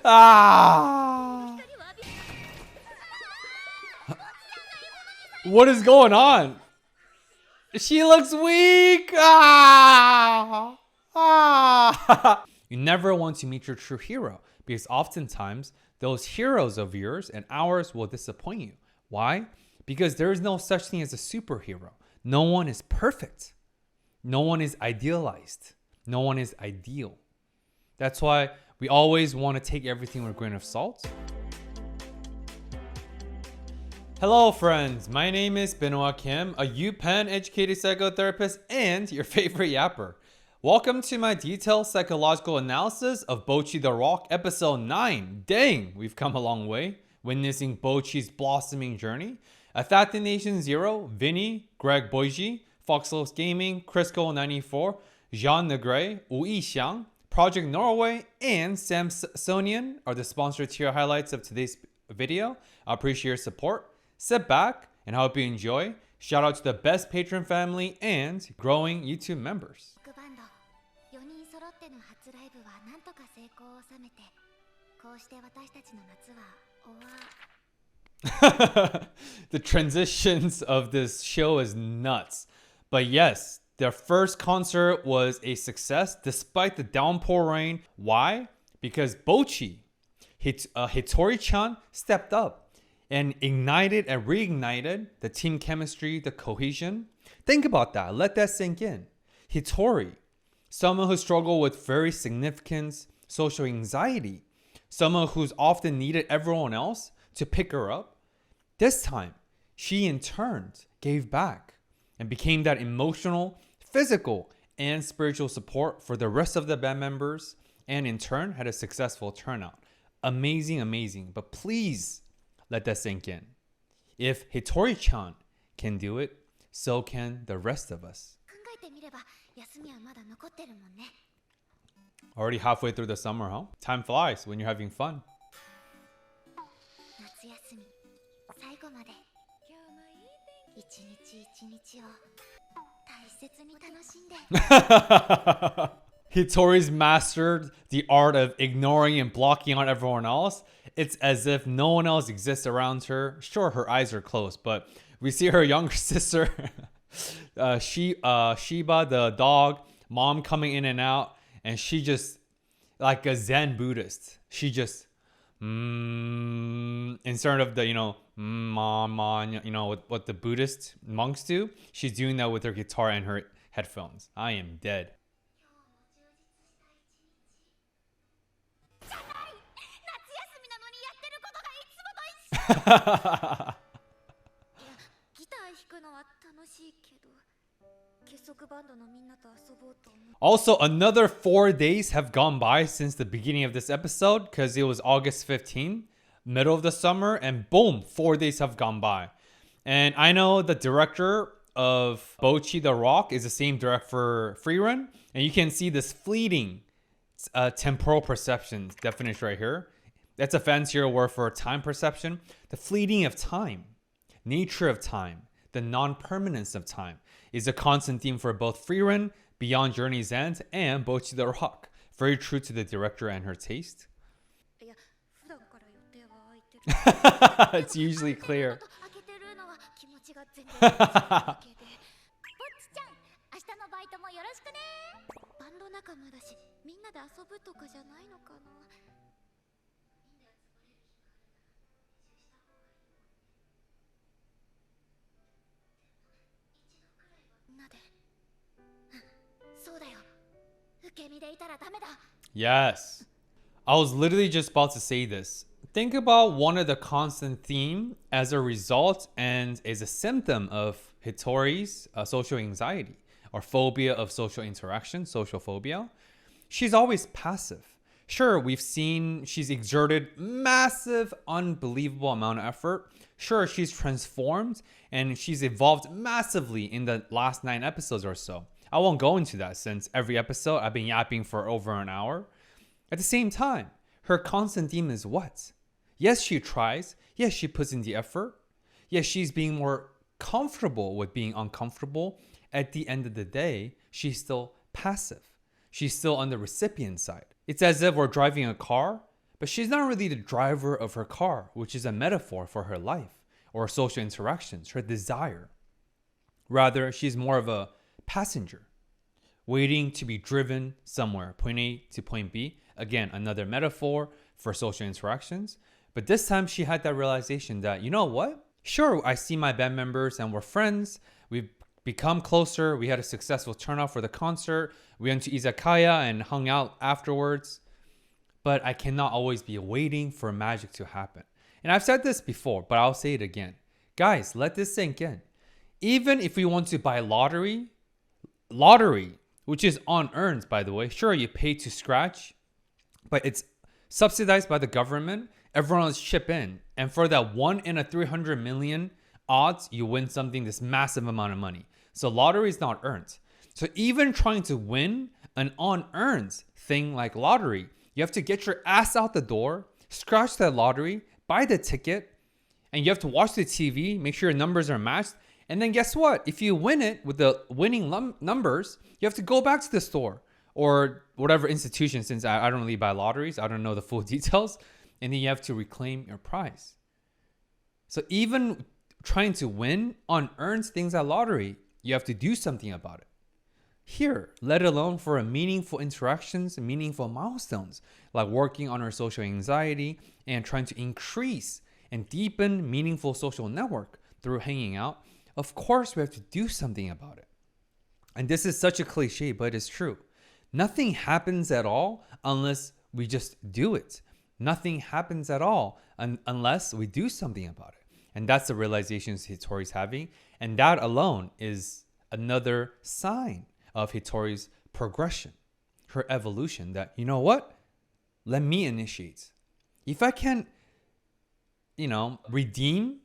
Ah. What is going on? She looks weak. Ah. Ah. You never want to meet your true hero because oftentimes those heroes of yours and ours will disappoint you. Why? Because there is no such thing as a superhero. No one is perfect. No one is idealized. No one is ideal. That's why we always want to take everything with a grain of salt. Hello friends, my name is Benoit Kim, a UPenn educated psychotherapist and your favorite yapper. Welcome to my detailed psychological analysis of Bocchi the Rock episode 9. Dang, we've come a long way, witnessing Bocchi's blossoming journey. Assassination Zero, Vinny, Greg Boigi, Foxlos Gaming, Crisco94, Jean Negre, Wu Yixiang, Project Norway, and Samsonian are the sponsored tier highlights of today's video. I appreciate your support. Sit back and hope you enjoy. Shout out to the best patron family and growing YouTube members. The transitions of this show is nuts. But yes, their first concert was a success despite the downpour rain. Why? Because Bocchi, Hitori-chan stepped up and ignited and reignited the team chemistry, the cohesion. Think about that. Let that sink in. Hitori, someone who struggled with very significant social anxiety, someone who's often needed everyone else to pick her up. This time, she in turn gave back and became that emotional, physical, and spiritual support for the rest of the band members, and in turn had a successful turnout. Amazing, amazing. But please let that sink in. If Hitori-chan can do it, so can the rest of us. Already halfway through the summer, huh? Time flies when you're having fun. Hitori's mastered the art of ignoring and blocking out everyone else. It's as if no one else exists around her. Sure, her eyes are closed, but we see her younger sister, Shiba, the dog, mom coming in and out, and she just, like a Zen Buddhist, she just, instead of the, what the Buddhist monks do, she's doing that with her guitar and her headphones. I am dead. Also, another 4 days have gone by since the beginning of this episode because it was August 15th, middle of the summer, and boom, 4 days have gone by. And I know the director of Bocchi the Rock is the same director for Freerun, and you can see this fleeting temporal perception definition right here. That's a fancier word for time perception. The fleeting of time, nature of time, the non-permanence of time is a constant theme for both Freerun, Beyond Journey's End, and Bocchi the Rock. Very true to the director and her taste. It's usually clear. Yes. I was literally just about to say this. Think about one of the constant theme as a result and is a symptom of Hitori's social anxiety or phobia of social interaction, social phobia. She's always passive. Sure, we've seen she's exerted massive, unbelievable amount of effort. Sure, she's transformed and she's evolved massively in the last 9 episodes or so. I won't go into that since every episode I've been yapping for over an hour. At the same time, her constant theme is what? Yes, she tries. Yes, she puts in the effort. Yes, she's being more comfortable with being uncomfortable. At the end of the day, she's still passive. She's still on the recipient side. It's as if we're driving a car, but she's not really the driver of her car, which is a metaphor for her life or social interactions, her desire. Rather, she's more of a passenger, waiting to be driven somewhere, point A to point B. Again, another metaphor for social interactions. But this time she had that realization that, you know what? Sure, I see my band members and we're friends. We've become closer. We had a successful turnout for the concert. We went to izakaya and hung out afterwards. But I cannot always be waiting for magic to happen. And I've said this before, but I'll say it again. Guys, let this sink in. Even if we want to buy lottery, which is unearned, by the way, sure, you pay to scratch, but it's subsidized by the government. Everyone else chip in. And for that 1 in 300 million odds, you win something, this massive amount of money. So lottery is not earned. So even trying to win an unearned thing like lottery, you have to get your ass out the door, scratch that lottery, buy the ticket, and you have to watch the TV, make sure your numbers are matched. And then guess what? If you win it with the winning numbers, you have to go back to the store or whatever institution, since I don't really buy lotteries. I don't know the full details. And then you have to reclaim your prize. So even trying to win unearned things at lottery, you have to do something about it. Here, let alone for a meaningful interactions, meaningful milestones, like working on our social anxiety and trying to increase and deepen meaningful social network through hanging out. Of course, we have to do something about it. And this is such a cliche, but it's true. Nothing happens at all unless we just do it. Nothing happens at all unless we do something about it. And that's the realizations Hitori's having. And that alone is another sign of Hitori's progression, her evolution, that, you know what? Let me initiate. If I can, redeem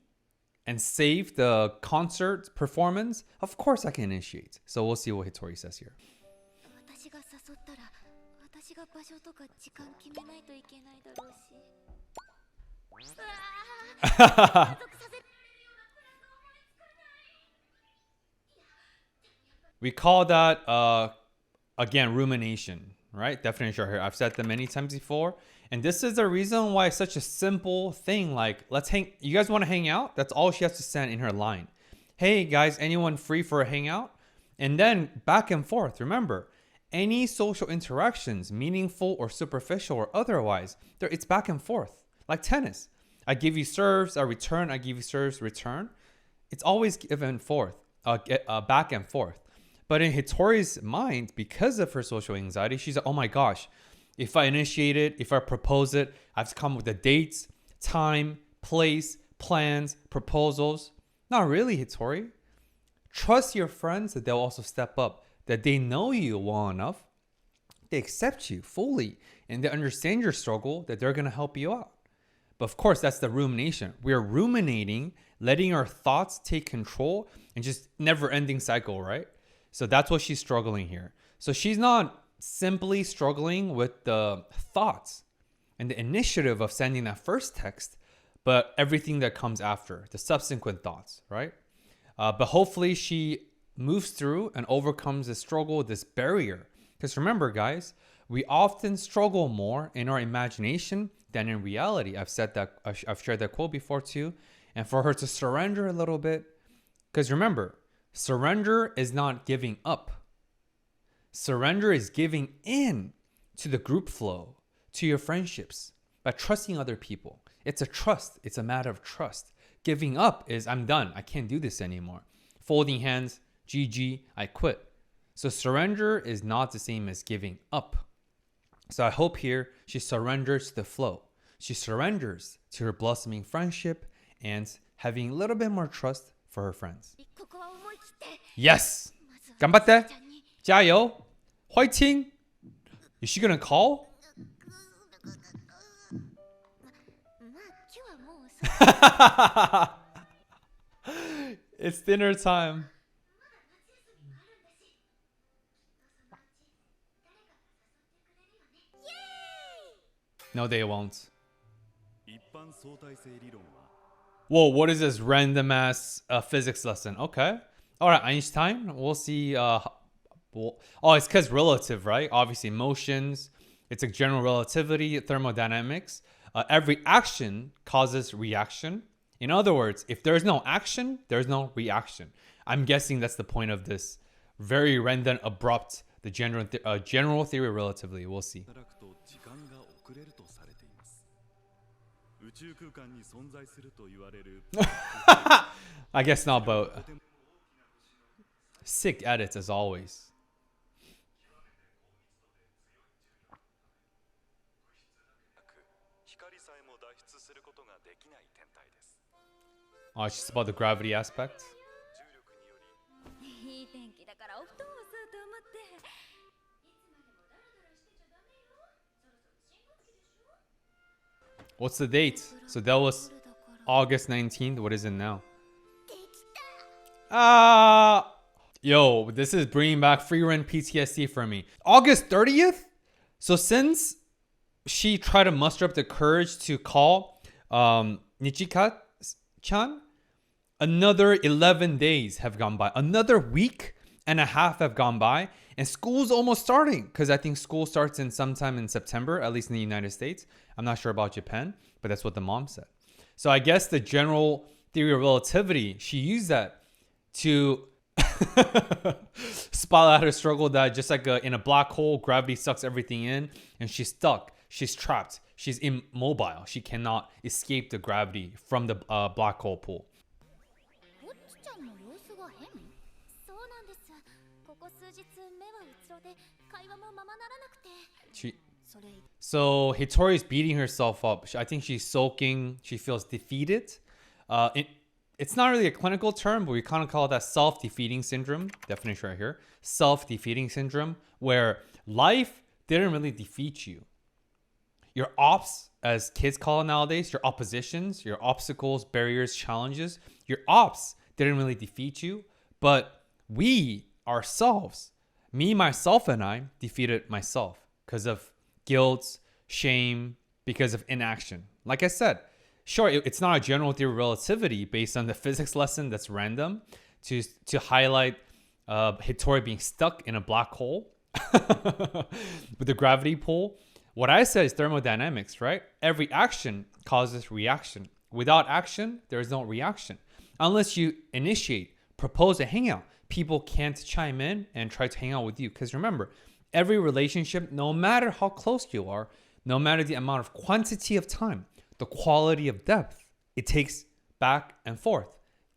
and save the concert performance, of course I can initiate. So we'll see what Hitori says here. We call that, again, rumination, right? Definition here. I've said that many times before. And this is the reason why it's such a simple thing. Like, you guys want to hang out? That's all she has to send in her line. Hey guys, anyone free for a hangout? And then back and forth. Remember, any social interactions, meaningful or superficial or otherwise, it's back and forth. Like tennis. I give you serves, I return. I give you serves, return. It's always give and forth, back and forth. But in Hitori's mind, because of her social anxiety, she's like, oh my gosh, if I initiate it, if I propose it, I have to come with the dates, time, place, plans, proposals. Not really, Hitori. Trust your friends that they'll also step up, that they know you well enough, they accept you fully, and they understand your struggle, that they're going to help you out. But of course, that's the rumination. We're ruminating, letting our thoughts take control, and just never-ending cycle, right? So that's what she's struggling here. So she's not simply struggling with the thoughts and the initiative of sending that first text, but everything that comes after, the subsequent thoughts, right? But hopefully she moves through and overcomes this struggle, this barrier. Because remember, guys, we often struggle more in our imagination than in reality. I've said that, I've shared that quote before too. And for her to surrender a little bit, because remember, surrender is not giving up. Surrender is giving in to the group flow, to your friendships, by trusting other people. It's a trust. It's a matter of trust. Giving up is, I'm done. I can't do this anymore. Folding hands, GG, I quit. So surrender is not the same as giving up. So I hope here she surrenders to the flow. She surrenders to her blossoming friendship and having a little bit more trust for her friends. Yes! 간바tte! 加油! 화이팅! Is she gonna call? It's dinner time. No, they won't. Whoa, what is this random ass physics lesson? Okay. All right, Einstein. We'll see Well, oh, it's because relative, right? Obviously, motions. It's like general relativity, thermodynamics. Every action causes reaction. In other words, if there's no action, there's no reaction. I'm guessing that's the point of this very random, abrupt, the general theory of relativity. We'll see. I guess not, but sick edits as always. Oh, it's just about the gravity aspect. What's the date? So that was August 19th. What is it now? Yo, this is bringing back free rent PTSD for me. August 30th? So since she tried to muster up the courage to call Nichika-chan, another 11 days have gone by. Another week and a half have gone by. And school's almost starting, because I think school starts in sometime in September, at least in the United States. I'm not sure about Japan, but that's what the mom said. So I guess the general theory of relativity, she used that to spell out her struggle that just like in a black hole, gravity sucks everything in, and she's stuck. She's trapped. She's immobile. She cannot escape the gravity from the black hole pool. So Hitori's beating herself up. I think she's sulking. She feels defeated. It's not really a clinical term, but we kind of call that self-defeating syndrome. Definition right here. Self-defeating syndrome, where life didn't really defeat you. Your ops, as kids call it nowadays, your oppositions, your obstacles, barriers, challenges, your ops didn't really defeat you, but we ourselves, me, myself, and I defeated myself because of guilt, shame, because of inaction. Like I said, sure, it's not a general theory of relativity based on the physics lesson that's random to highlight Hitori being stuck in a black hole with the gravity pull. What I said is thermodynamics, right? Every action causes reaction. Without action, there is no reaction. Unless you initiate, propose a hangout, people can't chime in and try to hang out with you. Because remember, every relationship, no matter how close you are, no matter the amount of quantity of time, the quality of depth, it takes back and forth.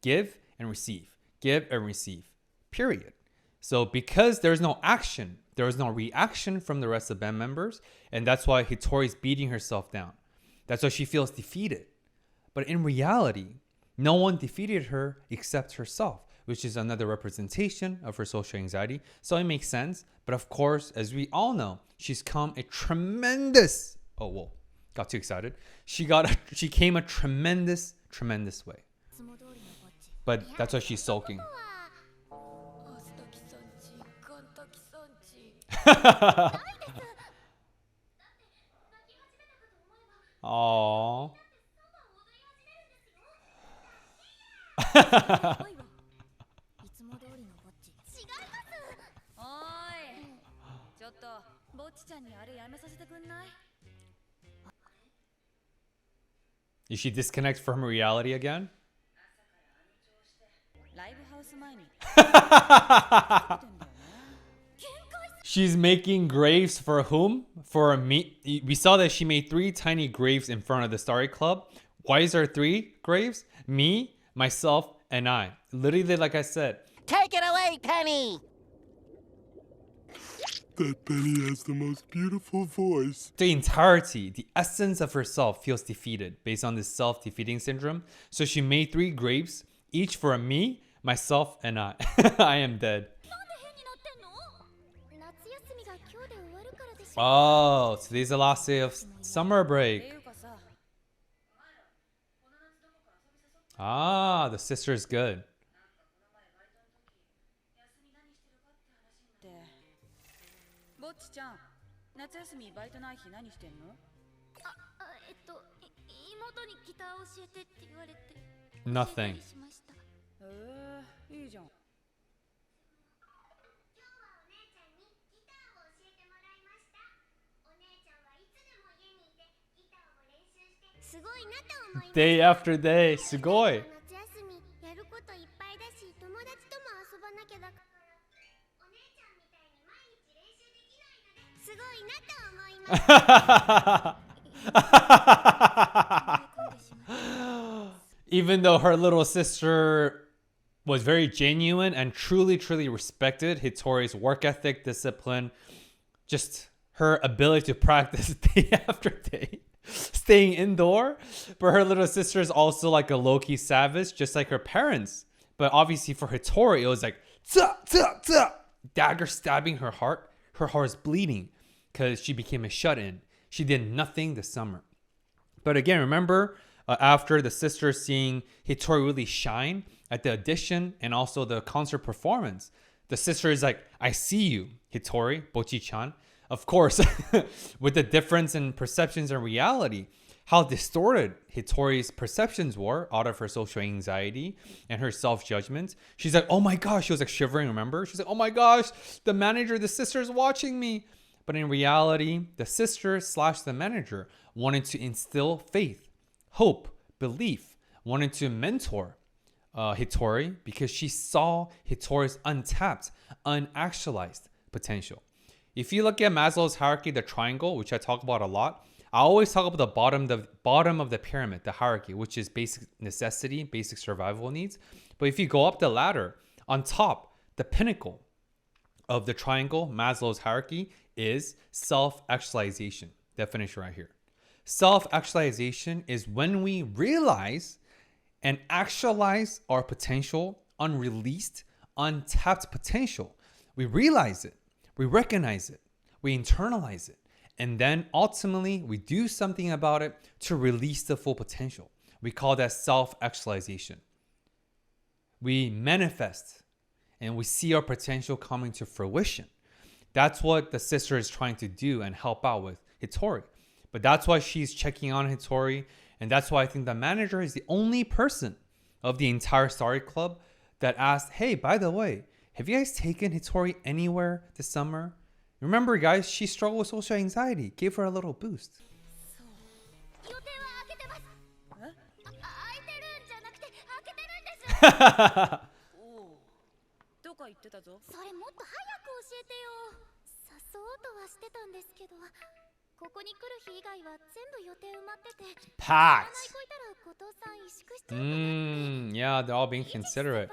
Give and receive. Give and receive. Period. So because there's no action, there is no reaction from the rest of the band members. And that's why Hitori's beating herself down. That's why she feels defeated. But in reality, no one defeated her except herself, which is another representation of her social anxiety. So it makes sense. But of course, as we all know, she's come a tremendous... Oh, whoa. Got too excited. She came a tremendous way. But that's why she's sulking. Aww. Is she disconnected from reality again? She's making graves for whom? For me. We saw that she made 3 tiny graves in front of the Starry Club. Why is there 3 graves? Me, myself, and I. Literally, like I said. Take it away, Penny! That Penny has the most beautiful voice. The entirety, the essence of herself feels defeated based on this self-defeating syndrome. So she made 3 graves, each for me, myself, and I. I am dead. Oh, today's the last day of summer break. Ah, the sister is good. Nothing. Day after day. Sugoi. Even though her little sister was very genuine and truly, truly respected Hitori's work ethic, discipline, just her ability to practice day after day, staying indoor. But her little sister is also like a low-key savage, just like her parents. But obviously for Hitori, it was like, tsa, tsa, tsa, dagger stabbing her heart. Her heart is bleeding because she became a shut-in. She did nothing this summer. But again, remember, after the sisters seeing Hitori really shine at the audition and also the concert performance, the sister is like, I see you, Hitori, Bocchi-chan. Of course, with the difference in perceptions and reality, how distorted Hitori's perceptions were out of her social anxiety and her self-judgment. She's like, oh my gosh, she was like shivering, remember? She's like, oh my gosh, the manager, the sister is watching me. But in reality, the sister / the manager wanted to instill faith, hope, belief, wanted to mentor Hitori because she saw Hitori's untapped, unactualized potential. If you look at Maslow's hierarchy, the triangle, which I talk about a lot, I always talk about the bottom of the pyramid, the hierarchy, which is basic necessity, basic survival needs. But if you go up the ladder, on top, the pinnacle of the triangle, Maslow's hierarchy, is self-actualization. Definition right here. Self-actualization is when we realize and actualize our potential, unreleased, untapped potential. We realize it, we recognize it, we internalize it, and then ultimately we do something about it to release the full potential. We call that self-actualization. We manifest and we see our potential coming to fruition. That's what the sister is trying to do and help out with Hitori. But that's why she's checking on Hitori. And that's why I think the manager is the only person of the entire Starry Club that asked, hey, by the way, have you guys taken Hitori anywhere this summer? Remember, guys, she struggled with social anxiety. Give her a little boost. どか言ってたぞ。それもっと早く教えてよ。誘おうとはしてたんですけど、ここに来る日以外は全部予定埋まってて、知らない Packed. 子いたら後藤さん萎縮しちゃうかなって。Yeah, they're all being considerate.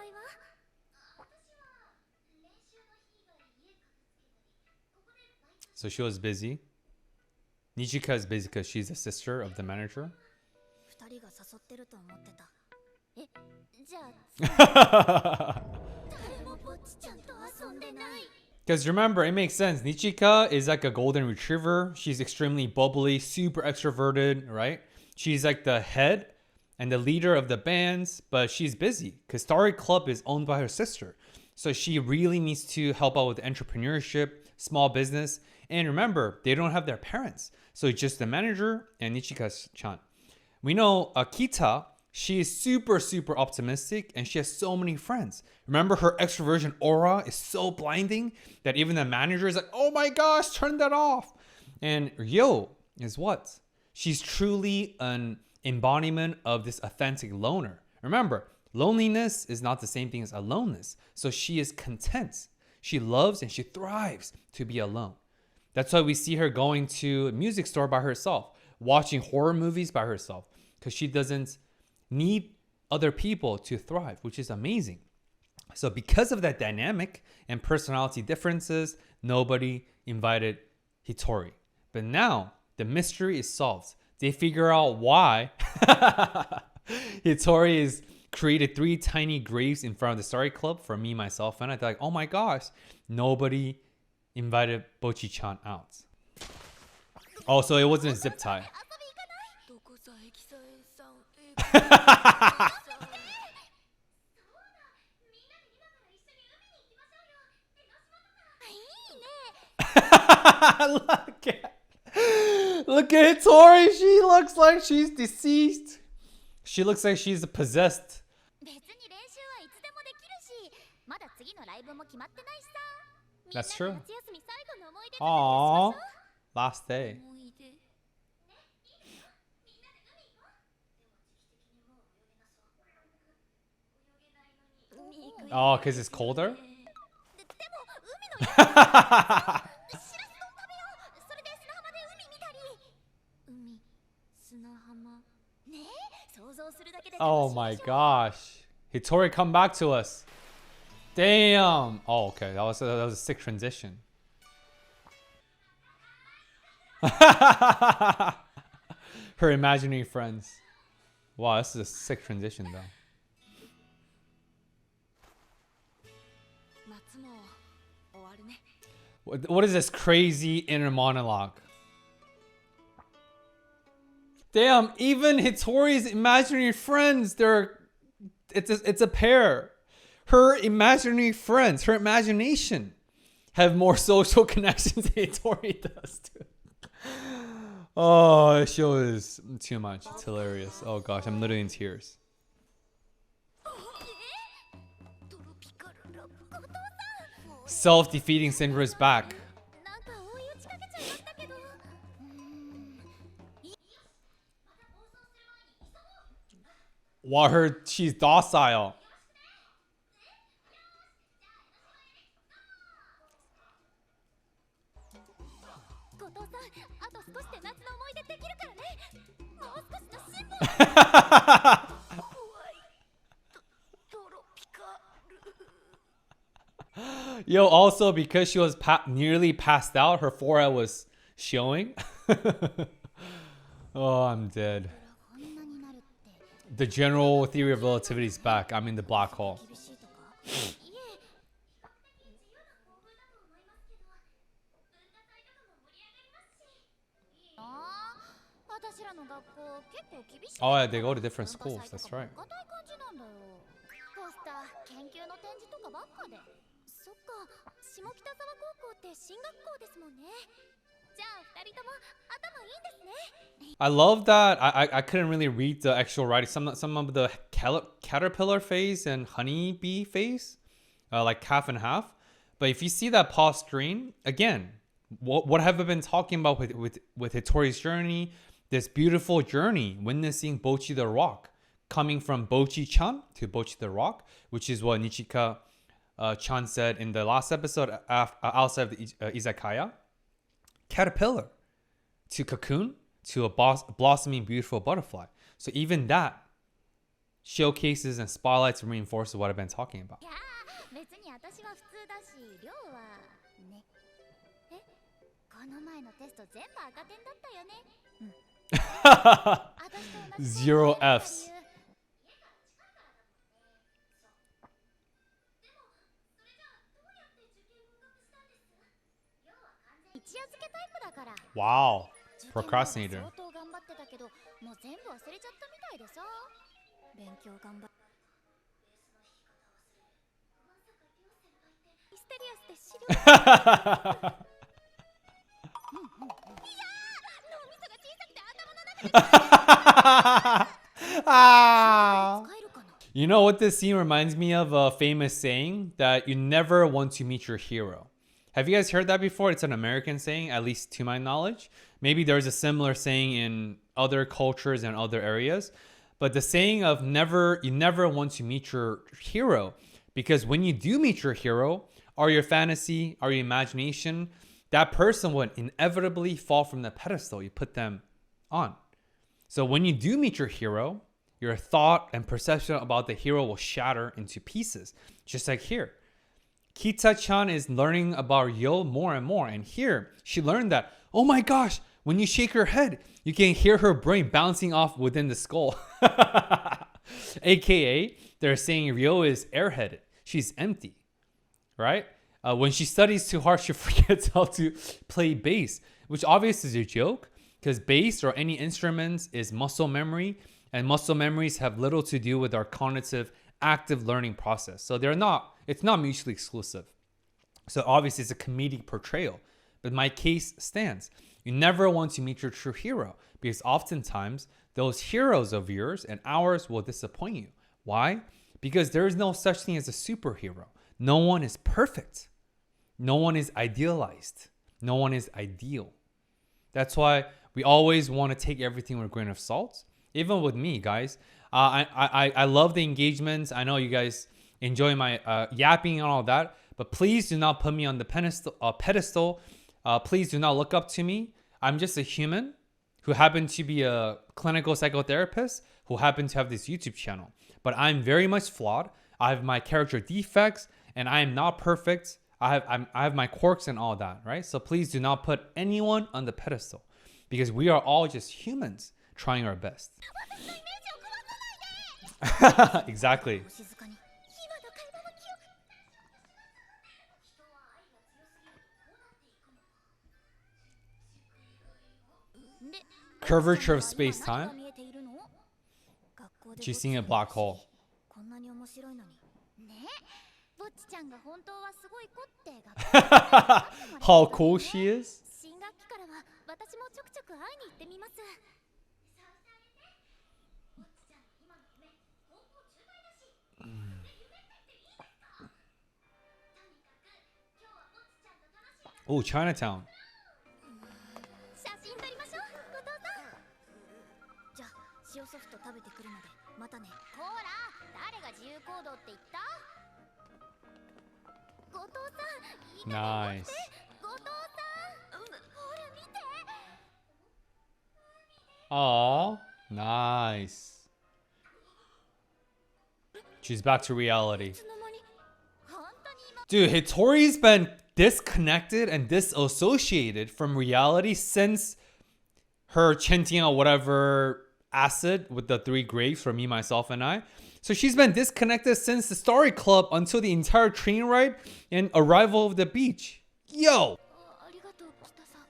So she was busy. Nichika is busy because she's a sister of the manager. 二人が誘ってると思ってた。え、じゃあ誰もぼっちちゃんと遊んでない。 Because remember, it makes sense. Nichika is like a golden retriever. She's extremely bubbly, super extroverted, right? She's like the head and the leader of the bands, but she's busy because Starry Club is owned by her sister. So she really needs to help out with entrepreneurship, small business. And remember, they don't have their parents. So it's just the manager and Nichika-chan. We know Akita, she is super, super optimistic and she has so many friends. Remember, her extroversion aura is so blinding that even the manager is like, oh my gosh, turn that off. And Ryo is what? She's truly an embodiment of this authentic loner. Remember, loneliness is not the same thing as aloneness. So she is content. She loves and she thrives to be alone. That's why we see her going to a music store by herself, watching horror movies by herself, because she doesn't need other people to thrive, which is amazing. So because of that dynamic and personality differences, nobody invited Hitori. But now the mystery is solved. They figure out why Hitori is created 3 tiny graves in front of the Starry Club for me, myself, and I thought, oh my gosh, nobody invited Bocchi-chan out. Oh, so it wasn't a zip tie. どこさエキサエさん。Look at Hitori. She looks like she's deceased. She looks like she's possessed. 別に練習はいつでもできるし、まだ次のライブも決まってないしさ。 That's true. みんなで夏休み最後の思い出作りをしましょう。 Aww. Last day. 思い出。Oh, because it's colder? でも海のしらす丼食べよう。それで砂浜で海見たり。海、砂浜。ねえ、想像するだけで楽しい Oh でしょ。 my gosh. Hitori, come back to us. Damn. Oh, okay. That was a sick transition. Her imaginary friends. Wow, this is a sick transition though. 夏も終わるね。 What is this crazy inner monologue? Damn, even Hitori's imaginary friends, it's a pair. Her imaginary friends, her imagination have more social connections than Hitori does too. Oh, this show is too much. It's hilarious. Oh gosh, I'm literally in tears. トロピカルラブ。 Self-defeating syndrome is back. なんか追い打ちかけちゃいましたけど。Wow, she's docile. 後藤さん、あと少しで夏の思い出できるからね。もう少しの辛抱。トロピカル。 Yo, also because she was nearly passed out, her forehead was showing. Oh, I'm dead. こんなになるって The general theory of relativity is back. I'm in the black hole. 厳しいとか。いえ、比較的自由な境遇だと思いますけど、文化祭とかも盛り上がりますし。ああ、私らの学校結構厳しい。 Oh, yeah, they go to different schools. That's right. 硬い感じなんだよ。ポスター、研究の展示とかばっかで。そっか、下北沢高校って進学校ですもんね。じゃあ二人とも頭いいんですね。 I love that. I couldn't really read the actual writing. Some of the caterpillar phase and honeybee phase, like half and half. But if you see that pause screen again, what have I been talking about with Hitori's journey? This beautiful journey, witnessing Bocchi the Rock, coming from Bocchi-chan to Bocchi the Rock, which is what Nichika Chan said in the last episode outside of the izakaya. Caterpillar to cocoon to a blossoming beautiful butterfly. So even that showcases and spotlights and reinforces what I've been talking about. いやー、別に私は普通だし、りょうはね。え、この前のテスト全部赤点だったよね。うん。私と同じ Zero Fs. 一夜漬けタイプだから。 Wow. 受験前は Procrastinator. 相当頑張ってたけど、もう全部忘れちゃったみたいでさ。勉強頑張っミステリアスで資料いやー、脳みそが小さくて頭の中で Ah. 使えるかな。 You know what this scene reminds me of? A famous saying that you never want to meet your hero. Have you guys heard that before? It's an American saying, at least to my knowledge. Maybe there's a similar saying in other cultures and other areas. But the saying of you never want to meet your hero, because when you do meet your hero, or your fantasy, or your imagination, that person would inevitably fall from the pedestal you put them on. So when you do meet your hero, your thought and perception about the hero will shatter into pieces, just like here. Kita-chan is learning about Yo more and more. And here, she learned that, oh my gosh, when you shake her head, you can hear her brain bouncing off within the skull. AKA, they're saying Ryo is airheaded. She's empty, right? When she studies too hard, she forgets how to play bass, which obviously is a joke, because bass or any instruments is muscle memory, and muscle memories have little to do with our cognitive active learning process. So it's not mutually exclusive. So obviously it's a comedic portrayal, but my case stands. You never want to meet your true hero, because oftentimes those heroes of yours and ours will disappoint you. Why? Because there is no such thing as a superhero. No one is perfect. No one is idealized. No one is ideal. That's why we always want to take everything with a grain of salt. Even with me, guys, I love the engagements. I know you guys enjoy my yapping and all that. But please do not put me on the pedestal. Please do not look up to me. I'm just a human who happen to be a clinical psychotherapist who happen to have this YouTube channel. But I'm very much flawed. I have my character defects and I am not perfect. I have my quirks and all that, right? So please do not put anyone on the pedestal because we are all just humans trying our best. Exactly. 静かに今の会話の記憶 Curvature of space-time. She's seeing a black hole. こんなに面白いのにねぼっちちゃんが本当はすごい子って How cool she is. 新学期からは私もちょくちょく会いに行ってみます Oh, Chinatown. 写真撮りましょう後藤さんじゃあ塩ソフト食べてくるのでまたねほら誰が自由行動って言った後藤さんいい加減 Nice. 後藤さんほら見て Oh, nice. She's back to reality. いつの間に本当に今 Dude, Hitori's been disconnected and disassociated from reality since her chanting out whatever acid with the 3 grapes for me, myself, and I. So she's been disconnected since the Story Club until the entire train ride and arrival of the beach. Yo! ありがとう北さん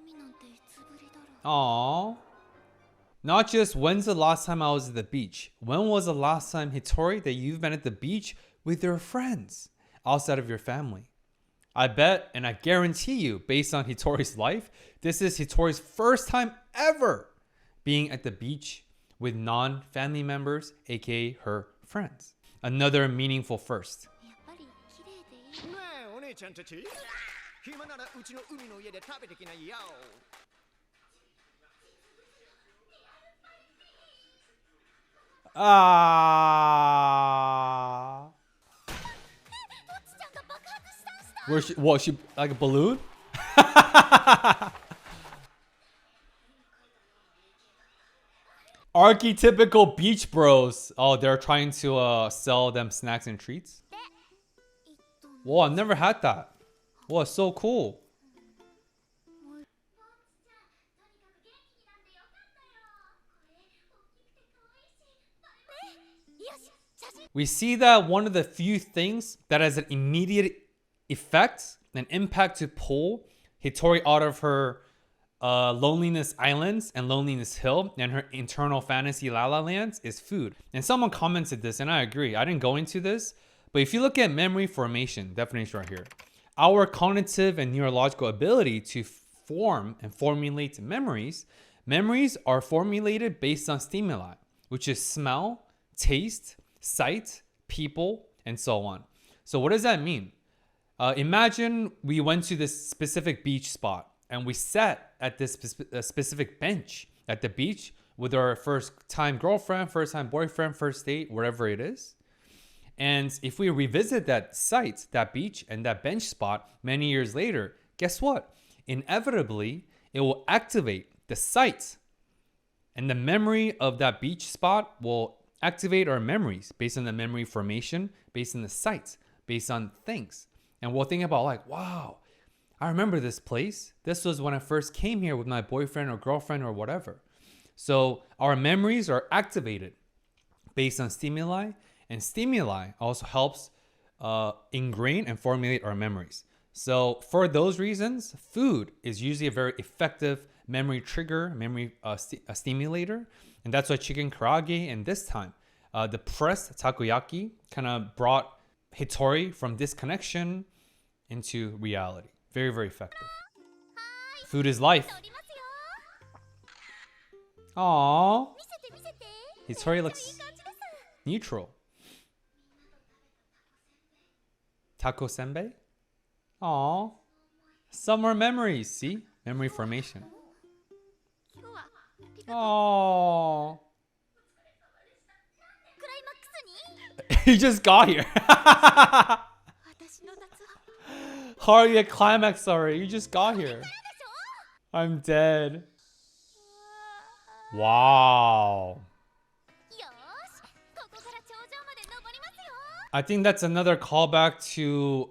海なんていつぶりだろう Aww. Not just when's the last time I was at the beach. When was the last time, Hitori, that you've been at the beach with your friends outside of your family? I bet and I guarantee you, based on Hitori's life, this is Hitori's first time ever being at the beach with non-family members, aka her friends. Another meaningful first. やっぱり綺麗でいいねえお姉ちゃんたち暇ならうちの海の家で食べてきなよ Ah. ぼっちちゃんが爆発したんした Where she, what, she like a balloon? Archetypical beach bros. Oh, they're trying to sell them snacks and treats. えっと Whoa, I've never had that. Whoa, it's so cool. よし写真 We see that one of the few things that has an immediate effect, an impact to pull Hitori out of her Loneliness Islands and Loneliness Hill and her internal fantasy La La Lands is food. And someone commented this, and I agree. I didn't go into this, but if you look at memory formation, definition right here, our cognitive and neurological ability to form and formulate memories, memories are formulated based on stimuli, which is smell, taste, sight, people, and so on. So what does that mean? Imagine we went to this specific beach spot and we sat at this specific bench at the beach with our first time girlfriend, first time boyfriend, first date, whatever it is. And if we revisit that site, that beach and that bench spot many years later, guess what? Inevitably, it will activate the site. And the memory of that beach spot will activate our memories based on the memory formation, based on the sites, based on things. And we'll think about like, wow, I remember this place. This was when I first came here with my boyfriend or girlfriend or whatever. So our memories are activated based on stimuli, and stimuli also helps ingrain and formulate our memories. So for those reasons, food is usually a very effective memory trigger, memory stimulator. And that's why chicken karaage and this time, the pressed takoyaki kind of brought Hitori from disconnection into reality. Very, very effective. Food is life. 撮りますよ Aww. 見せて見せて Hitori いい looks 感じです neutral. Taco senbei? Aww. Summer memories. See? Memory formation. 今日は Aww. クライマックスに You just got here. 私の夏は Hardly a climax already. You just got here. I'm dead. Wow. よーしここから頂上まで登りますよ I think that's another callback to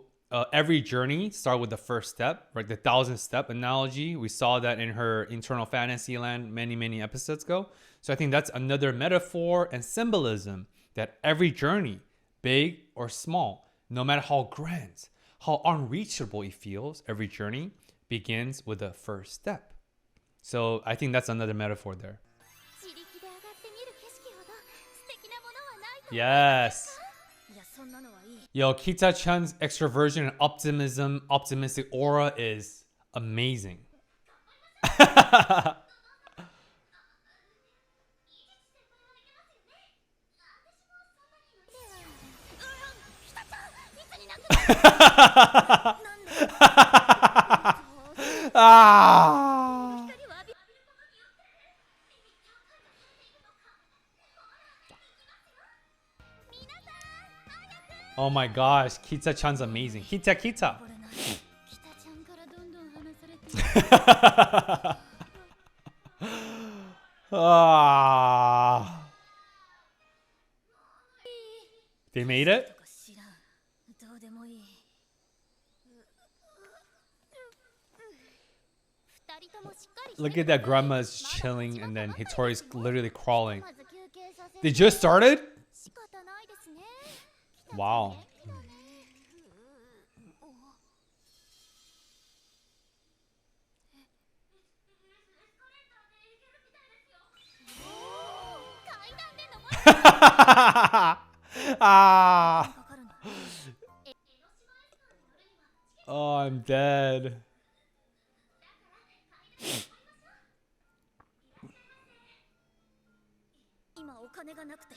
every journey start with the first step, right? The 1,000-step analogy. We saw that in her Internal Fantasy Land many episodes ago. So I think that's another metaphor and symbolism that every journey, big or small, no matter how grand, how unreachable it feels, every journey begins with the first step. So I think that's another metaphor there. 自力で上がって見る景色ほど素敵なものはないと Yes. いやそんなのはいい Yo, Kita-chan's extroversion and optimistic aura is amazing. Ah. Oh my gosh, Kita-chan's amazing. Kita. 北ちゃんからどんどん離されて Ah. They made it? 知らんどうでもいい二人ともしっかり Look at that, grandma is chilling and then Hitori's literally crawling. まず休憩させ They just started? 仕方ないですね Wow. 階段で登る Ah. かかるの Oh, I'm dead. 今お金がなくて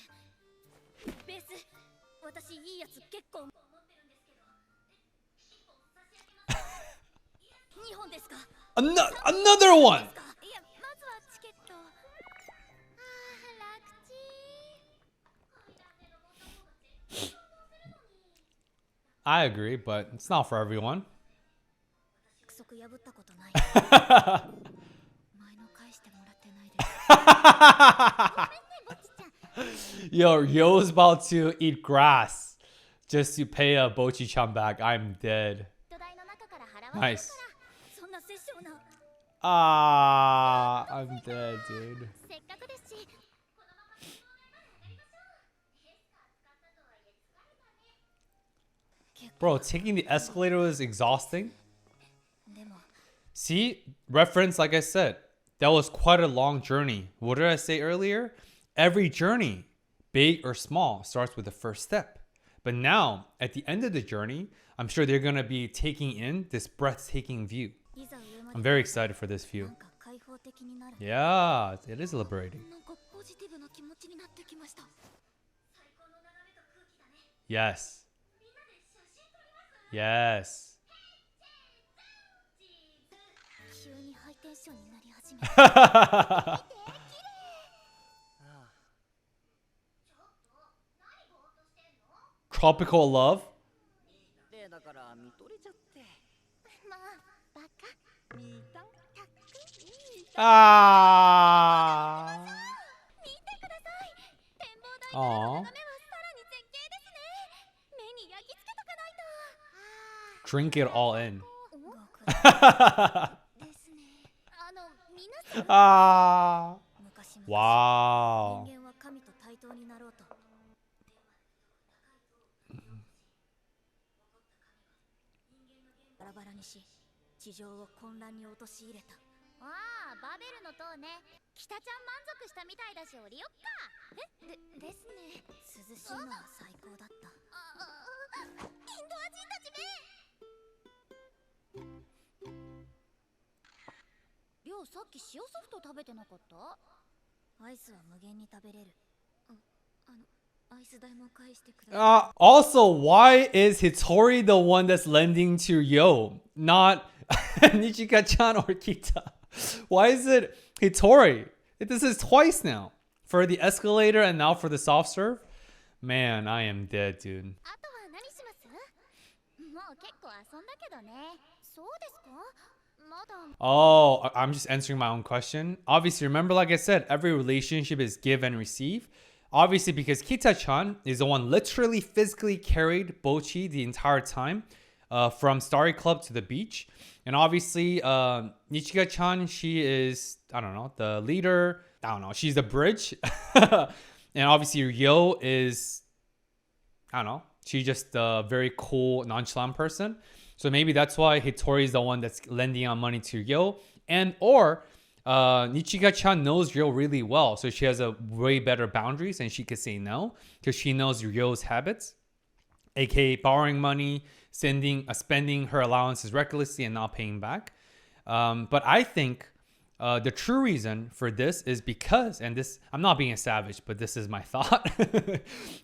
ベース私いいやつ結構2本ですか Another one. いやまずはチケットあー楽ちん I agree, but it's not for everyone. 約束破ったことない前の返してもらってないです Yo, Yo's about to eat grass just to pay a Bocchi-chan back. I'm dead. 土台の中から払われる Nice. そんな殺生な Ah, I'm dead, dude. せっかくですし Bro, taking the escalator was exhausting. でも See, reference, like I said, that was quite a long journey. What did I say earlier? Every journey, big or small, starts with the first step. But now, at the end of the journey, I'm sure they're going to be taking in this breathtaking view. いざ上ま I'm で very excited for this な view. んか開放的になる Yeah, it is liberating. なんかポジティブな気持ちになってきました Yes. Yes. 急にハイテンションになり始めた Tropical love? 例だから見とれちゃって まあバカ 見た Ah. 見てください展望台 Aw. からの眺めはさらに絶景ですね目に焼き付けとかないと Drink it all in. ですね皆さん Ah. 昔々 Wow. 人間は神と対等になろうとバラバラにし地上を混乱に陥れたああバベルの塔ね北ちゃん満足したみたいだし降りよっかですね涼しいのは最高だったインドア人たちめりょうさっき塩ソフト食べてなかったアイスは無限に食べれるアイス代も返してください Also, why is Hitori the one that's lending to Yo, not Nichika-chan or Kita? Why is it Hitori? This is twice now. For the escalator and now for the soft serve. Man, I am dead, dude. あとは何します？もう結構遊んだけどね。そうですか？まだ。 Oh, I'm just answering my own question. Obviously, remember, like I said, every relationship is give and receive. Obviously, because Kita-chan is the one literally physically carried Bocchi the entire time, from Starry Club to the beach. And obviously, Nichika-chan, she is, I don't know, the leader. I don't know, she's the bridge. And obviously, Yo is, I don't know, she's just a very cool, nonchalant person. So maybe that's why Hitori is the one that's lending out money to Yo. And or Nichika-chan knows Ryo really well, so she has a way better boundaries and she could say no because she knows Ryo's habits, aka borrowing money, spending her allowances recklessly and not paying back. But I think the true reason for this is because, and this, I'm not being a savage, but this is my thought,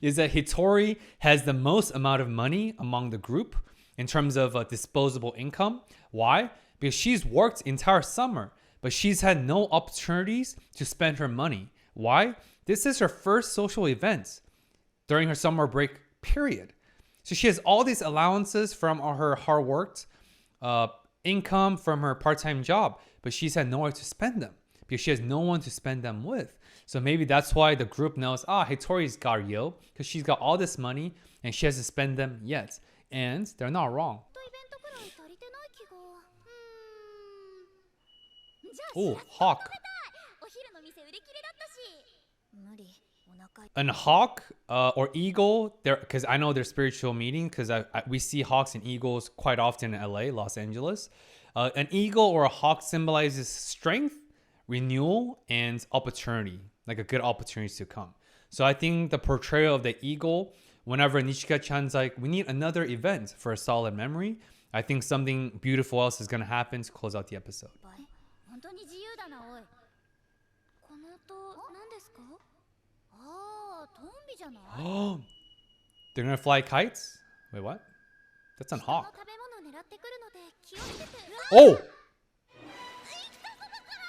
is that Hitori has the most amount of money among the group in terms of disposable income. Why? Because she's worked entire summer, but she's had no opportunities to spend her money. Why? This is her first social event during her summer break period. So she has all these allowances from her hard worked income from her part-time job, but she's had nowhere to spend them because she has no one to spend them with. So maybe that's why the group knows, Hitori's got Ryo because she's got all this money and she hasn't spent them yet. And they're not wrong. イベントくらい足りてない気が。じゃあ Oh, しらす hawk. 食べたい。お昼の店売り切れだったし。無理、お腹い And hawk or eagle, because I know they're spiritual meaning, because we see hawks and eagles quite often in LA, Los Angeles. An eagle or a hawk symbolizes strength, renewal, and opportunity, like a good opportunity to come. So I think the portrayal of the eagle, whenever Nishika-chan's like, we need another event for a solid memory, I think something beautiful else is going to happen to close out the episode. 本当に自由だなおい。この音何ですか？ああ、トンビじゃない？ Oh, they're going to fly kites? Wait, what? That's an 人の hawk. 食べ物狙ってくるので気をつけて。 Oh! 生きたぞだから。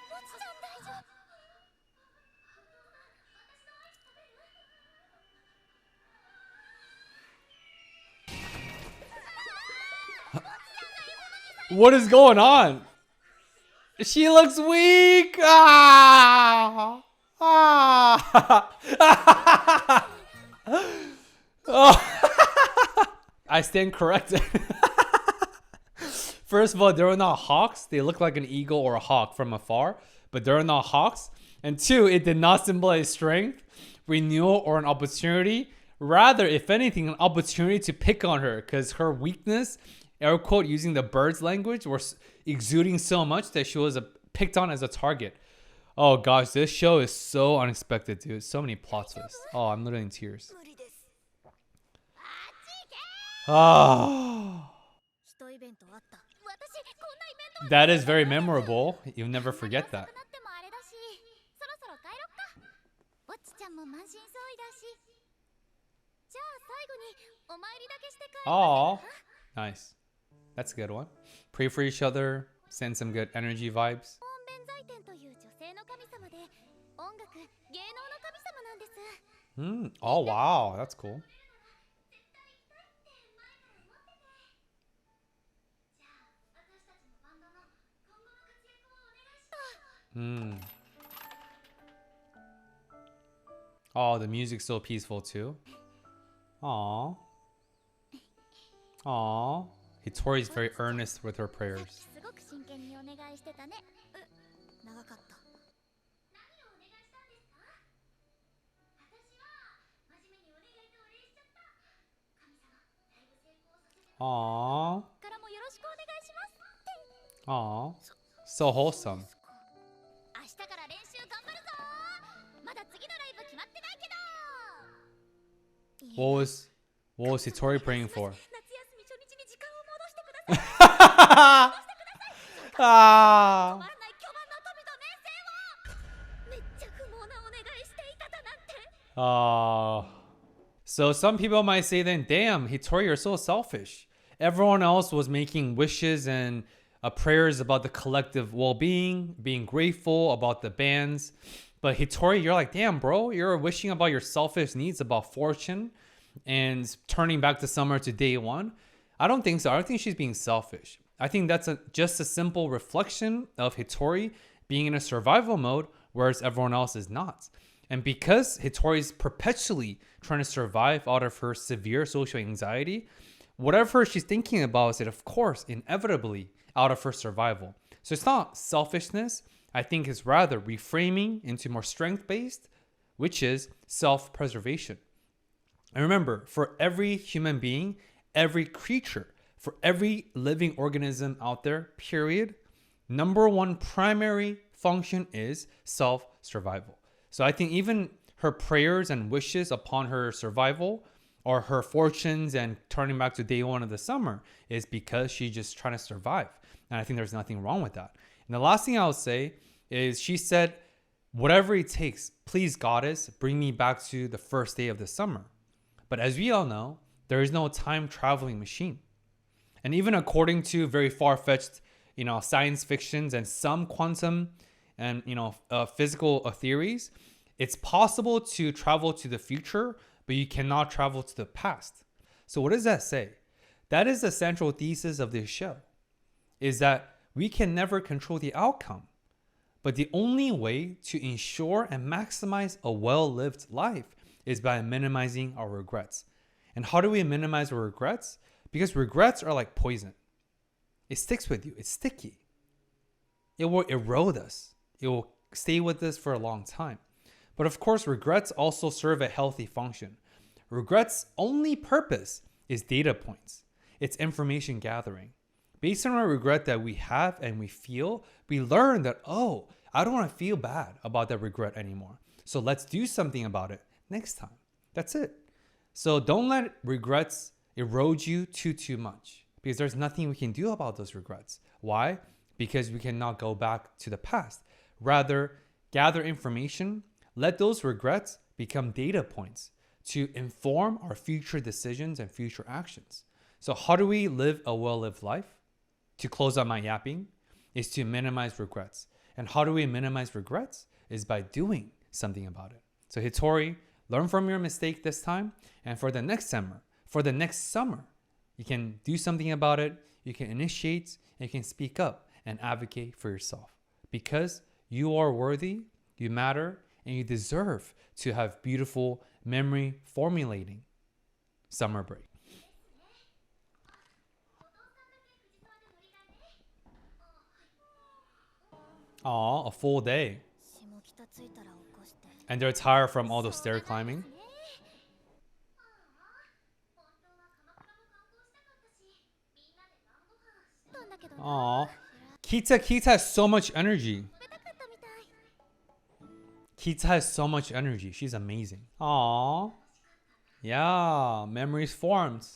もちちゃん大丈夫。 What is going on? She looks weak. Ah! Ah! Oh. I stand corrected. First of all, they're not hawks. They look like an eagle or a hawk from afar, but they're not hawks. And two, it did not symbolize strength, renewal, or an opportunity. Rather, if anything, an opportunity to pick on her because her weakness, air quote, using the bird's language, was exuding so much that she was picked on as a target. Oh gosh, this show is so unexpected, dude. So many plot twists. Oh, I'm literally in tears. 無理です。 Ah, 一イベントあった。私こんなイベントは that is very memorable. You'll never forget that. 遅くなってもあれだし、そろそろ帰ろっか。ぼっちちゃんも満身創痍だし。じゃあ最後にお参りだけして帰りま Oh, せんか？ nice. That's a good one. Pray for each other. Send some good energy vibes. 本弁財天という女性の神様で、音楽、芸能の神様なんです。 Oh, wow. That's cool. Oh, the music's so peaceful too. Aw. Aw. Hitori's very earnest with her さっ prayers. きすごく真剣にお願いしてたね。長かった。何をお願いしたんですか？私は真面目にお願いとお礼しちゃった。神様、ライブ成功させて Aw. からもよろしくお願いします。 Aw. So wholesome. 明日から練習頑張るぞ。まだ次のライブ決まってないけど。 What was Hitori praying for? 夏休み初日に時間を戻してください。 Ah. 止まらない巨万の富と名声を。めっちゃ不毛なお願いしていただなんて。 So some people might say then, damn, Hitori, you're so selfish. Everyone else was making wishes and prayers about the collective well-being, being grateful about the bands, But Hitori, you're like, damn, bro, you're wishing about your selfish needs, about fortune and turning back the summer to day one. I don't think so. I don't think she's being selfish. I think that's just a simple reflection of Hitori being in a survival mode, whereas everyone else is not. And because Hitori's perpetually trying to survive out of her severe social anxiety, whatever she's thinking about is, of course, inevitably out of her survival. So it's not selfishness. I think it's rather reframing into more strength-based, which is self-preservation. And remember, for every human being, every creature, for every living organism out there, period, number one primary function is self-survival. So I think even her prayers and wishes upon her survival or her fortunes and turning back to day one of the summer is because she's just trying to survive. And I think there's nothing wrong with that. And the last thing I would say is she said, whatever it takes, please goddess, bring me back to the first day of the summer. But as we all know, there is no time traveling machine. And even according to very far-fetched, science fictions and some quantum and, physical theories, it's possible to travel to the future, but you cannot travel to the past. So what does that say? That is the central thesis of this show, is that we can never control the outcome. But the only way to ensure and maximize a well-lived life is by minimizing our regrets. And how do we minimize our regrets? Because regrets are like poison. It sticks with you. It's sticky. It will erode us. It will stay with us for a long time. But of course, regrets also serve a healthy function. Regrets' only purpose is data points. It's information gathering. Based on our regret that we have and we feel, we learn that, oh, I don't want to feel bad about that regret anymore. So let's do something about it next time. That's it. So don't let regrets erode you too much, because there's nothing we can do about those regrets. Why? Because we cannot go back to the past. Rather, gather information, let those regrets become data points to inform our future decisions and future actions. So how do we live a well-lived life? To close out my yapping, is to minimize regrets. And how do we minimize regrets? Is by doing something about it. So Hitori, learn from your mistake this time, and for the next summer, you can do something about it, you can initiate, and you can speak up and advocate for yourself. Because you are worthy, you matter, and you deserve to have beautiful memory formulating summer break. Aw, a full day. And they're tired from all those stair climbing. Aw. Kita has so much energy. Kita has so much energy. She's amazing. Aw. Yeah, memories formed.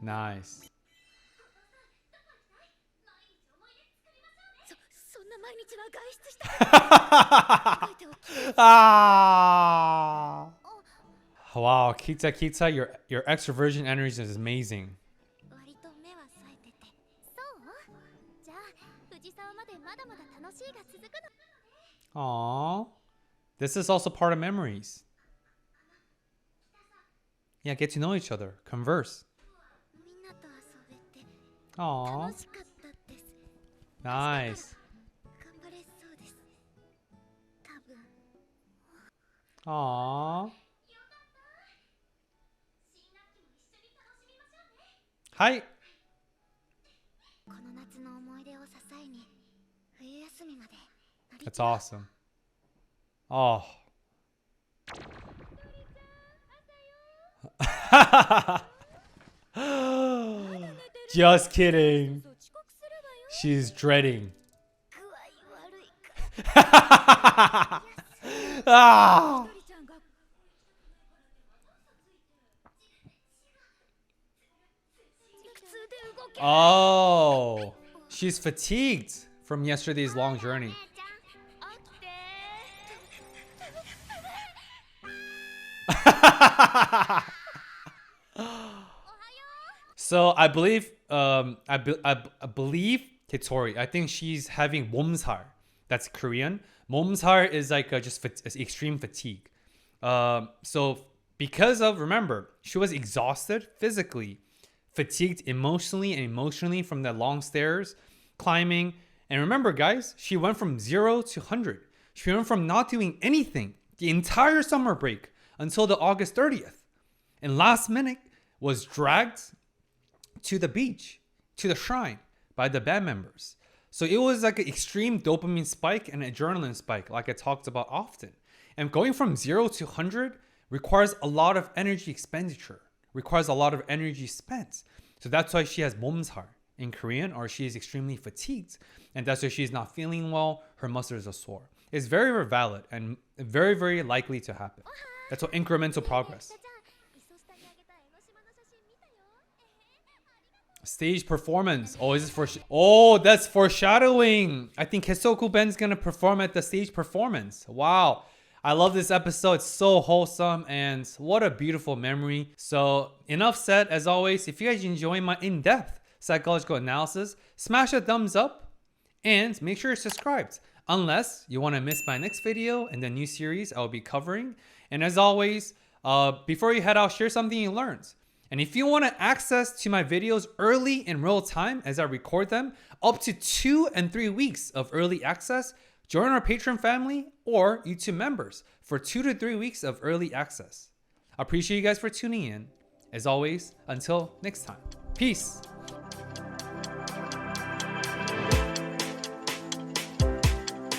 Nice. Ah. Wow, Kita, your extroversion energy is amazing. Aww. This is also part of memories. Yeah, get to know each other. Converse. Aww. Nice. Aww. Hi. That's awesome. Oh. Just kidding. She's dreading. Ah. Oh, she's fatigued from yesterday's long journey. So I believe I believe Hitori. I think she's having 몸살. That's Korean. 몸살 is like just extreme fatigue. So because of, remember, she was exhausted physically, fatigued emotionally from the long stairs, climbing. And remember, guys, she went from 0 to 100. She went from not doing anything the entire summer break until the August 30th. And last minute was dragged to the beach, to the shrine by the band members. So it was like an extreme dopamine spike and adrenaline spike, like I talked about often. And going from 0 to 100 requires a lot of energy expenditure, requires a lot of energy spent. So that's why she has 몸살 in Korean, or she is extremely fatigued. And that's why she's not feeling well, her muscles are sore. It's very, very valid and very, very likely to happen. That's what incremental progress. イソスタにあげた江ノ島の写真見たよ。ありがとう。 Stage performance. Oh, is this for? Oh, that's foreshadowing. I think Hisoku Ben's gonna perform at the stage performance. Wow, I love this episode. It's so wholesome and what a beautiful memory. So enough said. As always, if you guys enjoy my in-depth psychological analysis, smash a thumbs up and make sure you're subscribed. Unless you want to miss my next video and the new series I'll be covering. And as always, before you head out, share something you learned. And if you want to access to my videos early in real time as I record them, up to 2 and 3 weeks of early access, join our Patreon family or YouTube members for 2 to 3 weeks of early access. I appreciate you guys for tuning in. As always, until next time, peace.